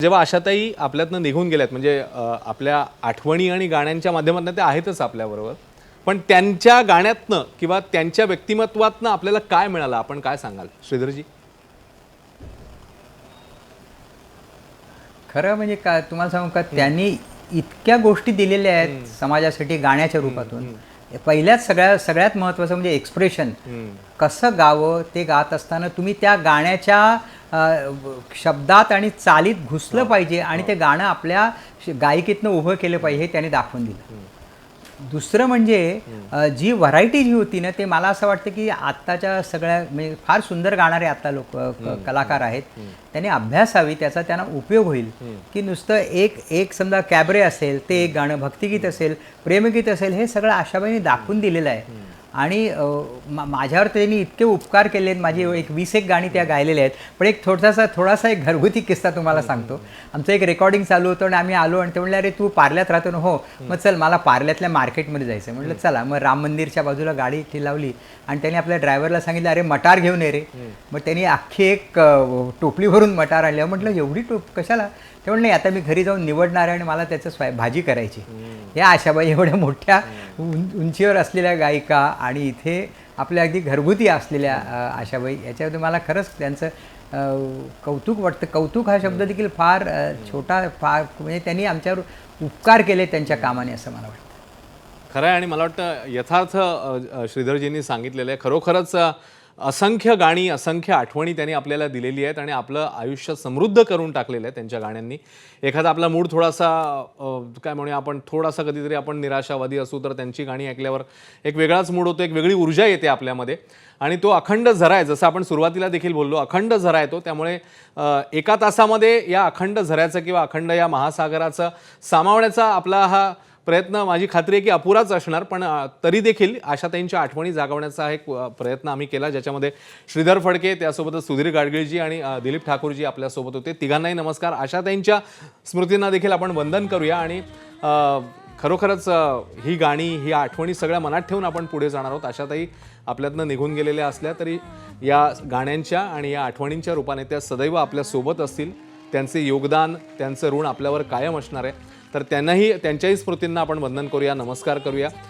जेव्हा आशाताई आपल्यातनं निघून गेल्यात म्हणजे आपल्या आठवणी आणि गाण्यांच्या माध्यमातून ते आहेतच आपल्याबरोबर, पण त्यांच्या गाण्यातनं किंवा त्यांच्या व्यक्तिमत्वातनं आपल्याला काय मिळालं, आपण काय सांगाल श्रीधरजी? खरं म्हणजे काय तुम्हाला सांगू का, त्यांनी इतक्या गोष्टी दिलेल्या आहेत समाजासाठी गाण्याच्या रूपातून. पहिल्याच सगळ्यात महत्त्वाचं म्हणजे एक्सप्रेशन. कसं गावं, ते गात असताना तुम्ही त्या गाण्याच्या शब्दात आणि चालीत घुसलं पाहिजे आणि ते गाणं आपल्या गायकीतनं उभं केलं पाहिजे, हे त्याने दाखवून दिलं. दुसरं म्हणजे जी व्हरायटी जी होती ना, ते मला असं वाटतं की आत्ताच्या सगळ्या म्हणजे फार सुंदर गाणारे आता लोक कलाकार आहेत, त्यांनी अभ्यासावी, त्याचा त्यांना उपयोग होईल. की नुसतं एक समजा कॅबरे असेल, ते एक गाणं, भक्तिगीत असेल, प्रेमगीत असेल, हे सगळं आशाबाईंनी दाखवून दिलेलं आहे. आणि माझ्यावर त्यांनी इतके उपकार केले आहेत. माझी 20 गाणी त्या गायलेल्या आहेत. पण एक थोडासा एक घरगुती किस्सा तुम्हाला सांगतो. आमचं एक रेकॉर्डिंग चालू होतं आणि आम्ही आलो आणि ते म्हणले, अरे तू पार्ल्यात राहतो ना? हो. मग चल, मला पार्ल्यातल्या मार्केटमध्ये जायचं. म्हटलं चला. मग राम मंदिरच्या बाजूला गाडी लावली आणि त्यांनी आपल्या ड्रायव्हरला सांगितलं, अरे मटार घेऊन ये रे. मग त्यांनी अख्खी एक टोपली भरून मटार आणल्या. म्हटलं एवढी कशाला? ते म्हणले, आता मी घरी जाऊन निवडणार आहे आणि मला त्याचं भाजी करायची. या आशाबाई एवढ्या मोठ्या उंचीवर असलेल्या गायिका आणि इथे आपल्या अगदी घरगुती असलेल्या आशाबाई, याच्यामध्ये मला खरंच त्यांचं कौतुक वाटतं. कौतुक हा शब्द देखील फार छोटा, फार म्हणजे त्यांनी आमच्यावर उपकार केले त्यांच्या कामाने, असं मला वाटतं. खरं आहे. आणि मला वाटतं यथार्थ श्रीधरजींनी सांगितलेलं आहे. खरोखरच असंख्य गाणी, असंख्य आठवणी त्यांनी आपल्याला दिलेली आहेत आणि आपलं आयुष्य समृद्ध करून टाकलेलं आहे त्यांच्या गाण्यांनी. एखादा आपला मूड थोडासा काय म्हणूया आपण, थोडासा कधीतरी आपण निराशावादी असू तर त्यांची गाणी ऐकल्यावर एक वेगळाच मूड होतो, एक वेगळी ऊर्जा येते आपल्यामध्ये. आणि तो अखंड झरा आहे, जसं आपण सुरुवातीला देखील बोललो, अखंड झरा येतो. त्यामुळे एका तासामध्ये या अखंड झऱ्याचं किंवा अखंड या महासागराचं सामावण्याचा आपला हा प्रयत्न, माझी खात्री आहे की अपुराच असणार. पण तरी देखील आशाताईंच्या आठवणी जागवण्याचा एक प्रयत्न आम्ही केला, ज्याच्यामध्ये श्रीधर फडके, त्यासोबतच सुधीर गाडगीळजी आणि दिलीप ठाकूरजी आपल्यासोबत होते. तिघांनाही नमस्कार. आशाताईंच्या स्मृतींना देखील आपण वंदन करूया आणि खरोखरच ही गाणी, ही आठवणी सगळ्या मनात ठेवून आपण पुढे जाणार आहोत. आशाताई आपल्यातनं निघून गेलेल्या असल्या तरी या गाण्यांच्या आणि या आठवणींच्या रूपाने त्या सदैव आपल्यासोबत असतील. त्यांचे योगदान, त्यांचं ऋण आपल्यावर कायम असणार आहे. तर त्यांच्याही स्मृतींना आपण वंदन करूया, नमस्कार करूया.